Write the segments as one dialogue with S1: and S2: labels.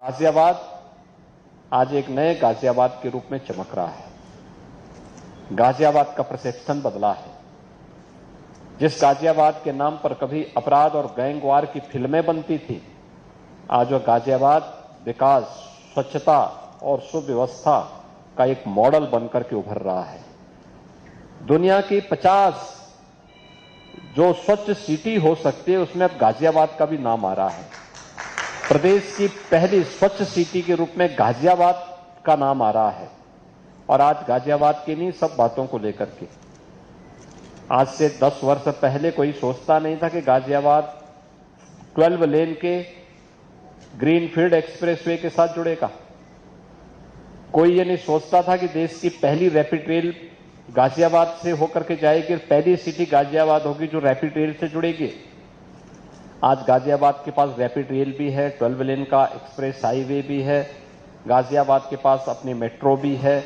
S1: गाजियाबाद आज एक नए गाजियाबाद के रूप में चमक रहा है। गाजियाबाद का परसेप्शन बदला है। जिस गाजियाबाद के नाम पर कभी अपराध और गैंगवार की फिल्में बनती थी, आज वह गाजियाबाद विकास, स्वच्छता और सुव्यवस्था का एक मॉडल बनकर के उभर रहा है। दुनिया की 50 जो स्वच्छ सिटी हो सकती है, उसमें अब गाजियाबाद का भी नाम आ रहा है। प्रदेश की पहली स्वच्छ सिटी के रूप में गाजियाबाद का नाम आ रहा है। और आज गाजियाबाद की नहीं, सब बातों को लेकर के, आज से 10 वर्ष पहले कोई सोचता नहीं था कि गाजियाबाद 12 लेन के ग्रीनफील्ड एक्सप्रेसवे के साथ जुड़ेगा। कोई ये नहीं सोचता था कि देश की पहली रैपिड रेल गाजियाबाद से होकर के जाएगी और पहली सिटी गाजियाबाद होगी जो रैपिड रेल से जुड़ेगी। आज गाजियाबाद के पास रैपिड रेल भी है, 12 लेन का एक्सप्रेस हाईवे भी है, गाजियाबाद के पास अपनी मेट्रो भी है,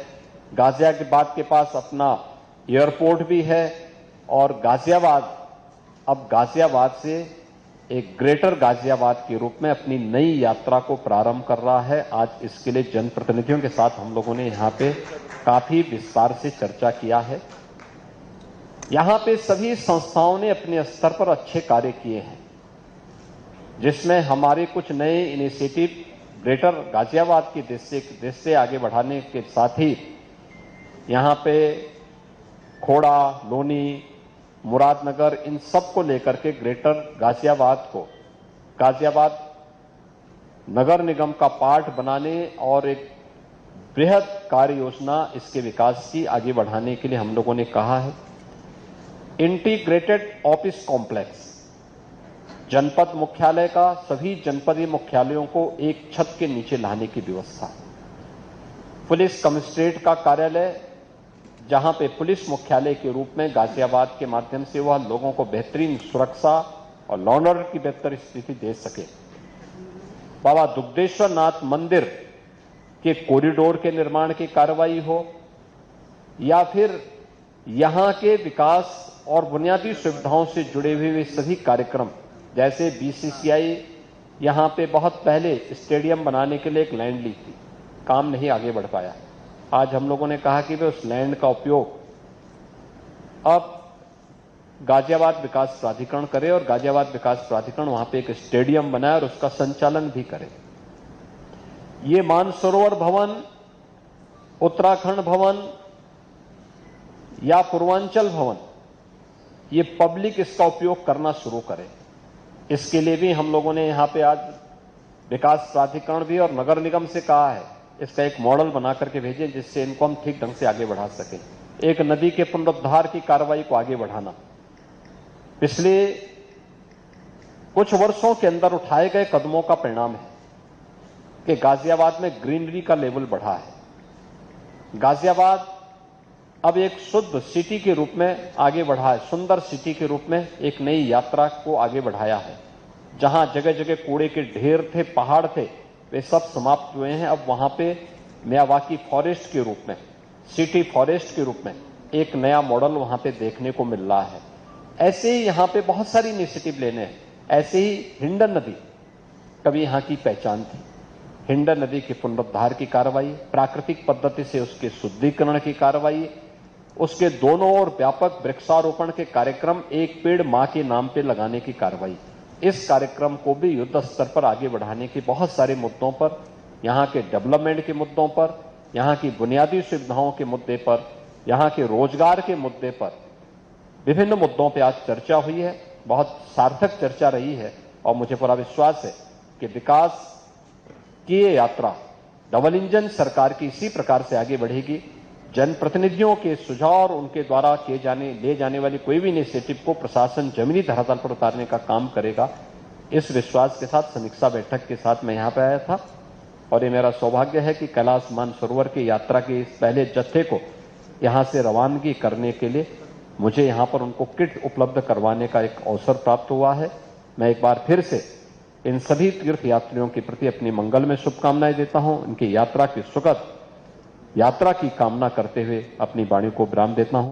S1: गाजियाबाद के पास अपना एयरपोर्ट भी है और गाजियाबाद अब गाजियाबाद से एक ग्रेटर गाजियाबाद के रूप में अपनी नई यात्रा को प्रारंभ कर रहा है। आज इसके लिए जनप्रतिनिधियों के साथ हम लोगों ने यहाँ पे काफी विस्तार से चर्चा किया है। यहाँ पे सभी संस्थाओं ने अपने स्तर पर अच्छे कार्य किए हैं, जिसमें हमारे कुछ नए इनिशिएटिव ग्रेटर गाजियाबाद की देश से आगे बढ़ाने के साथ ही यहाँ पे खोड़ा, लोनी, मुरादनगर, इन सब को लेकर के ग्रेटर गाजियाबाद को गाजियाबाद नगर निगम का पार्ट बनाने और एक बृहद कार्य योजना इसके विकास की आगे बढ़ाने के लिए हम लोगों ने कहा है। इंटीग्रेटेड ऑफिस कॉम्प्लेक्स, जनपद मुख्यालय का सभी जनपदीय मुख्यालयों को एक छत के नीचे लाने की व्यवस्था, पुलिस कमिश्नरेट का कार्यालय जहां पे पुलिस मुख्यालय के रूप में गाजियाबाद के माध्यम से वह लोगों को बेहतरीन सुरक्षा और लॉ एंड ऑर्डर की बेहतर स्थिति दे सके। बाबा दुग्धेश्वर नाथ मंदिर के कॉरिडोर के निर्माण की कार्रवाई हो या फिर यहां के विकास और बुनियादी सुविधाओं से जुड़े हुए सभी कार्यक्रम, जैसे बीसीसीआई यहां पे बहुत पहले स्टेडियम बनाने के लिए एक लैंड ली थी, काम नहीं आगे बढ़ पाया। आज हम लोगों ने कहा कि वे उस लैंड का उपयोग अब गाजियाबाद विकास प्राधिकरण करे और गाजियाबाद विकास प्राधिकरण वहां पे एक स्टेडियम बनाए और उसका संचालन भी करे। ये मानसरोवर भवन, उत्तराखंड भवन या पूर्वांचल भवन, ये पब्लिक इसका उपयोग करना शुरू करे। इसके लिए भी हम लोगों ने यहां पे आज विकास प्राधिकरण भी और नगर निगम से कहा है, इसका एक मॉडल बना करके भेजें जिससे इनको हम ठीक ढंग से आगे बढ़ा सकें। एक नदी के पुनरुद्धार की कार्रवाई को आगे बढ़ाना, पिछले कुछ वर्षों के अंदर उठाए गए कदमों का परिणाम है कि गाजियाबाद में ग्रीनरी का लेवल बढ़ा है। गाजियाबाद अब एक शुद्ध सिटी के रूप में आगे बढ़ा है, सुंदर सिटी के रूप में एक नई यात्रा को आगे बढ़ाया है। जहां जगह जगह कूड़े के ढेर थे, पहाड़ थे, वे सब समाप्त हुए हैं। अब वहां पे मियावाकी फॉरेस्ट के रूप में, सिटी फॉरेस्ट के रूप में एक नया मॉडल वहां पे देखने को मिल रहा है। ऐसे ही यहां पे बहुत सारी इनिशिएटिव लेने हैं। ऐसे ही हिंडन नदी कभी यहां की पहचान थी, हिंडन नदी के पुनरुद्धार की कार्रवाई, प्राकृतिक पद्धति से उसके शुद्धिकरण की कार्रवाई, उसके दोनों ओर व्यापक वृक्षारोपण के कार्यक्रम, एक पेड़ मां के नाम पे लगाने की कार्रवाई, इस कार्यक्रम को भी युद्ध स्तर पर आगे बढ़ाने के बहुत सारे मुद्दों पर, यहां के डेवलपमेंट के मुद्दों पर, यहां की बुनियादी सुविधाओं के मुद्दे पर, यहां के रोजगार के मुद्दे पर, विभिन्न मुद्दों पर आज चर्चा हुई है। बहुत सार्थक चर्चा रही है और मुझे पूरा विश्वास है कि विकास की ये यात्रा डबल इंजन सरकार की इसी प्रकार से आगे बढ़ेगी। जनप्रतिनिधियों के सुझाव और उनके द्वारा ले जाने वाली कोई भी इनिशिएटिव को प्रशासन जमीनी धरातल पर उतारने का काम करेगा। इस विश्वास के साथ समीक्षा बैठक के साथ मैं यहाँ पे आया था और ये मेरा सौभाग्य है कि कैलाश मानसरोवर की यात्रा के इस पहले जत्थे को यहाँ से रवानगी करने के लिए मुझे यहाँ पर उनको किट उपलब्ध करवाने का एक अवसर प्राप्त हुआ है। मैं एक बार फिर से इन सभी तीर्थ यात्रियों के प्रति अपनी मंगल में शुभकामनाएं देता हूं। इनकी यात्रा की सुखद यात्रा की कामना करते हुए अपनी वाणी को विराम देता हूं।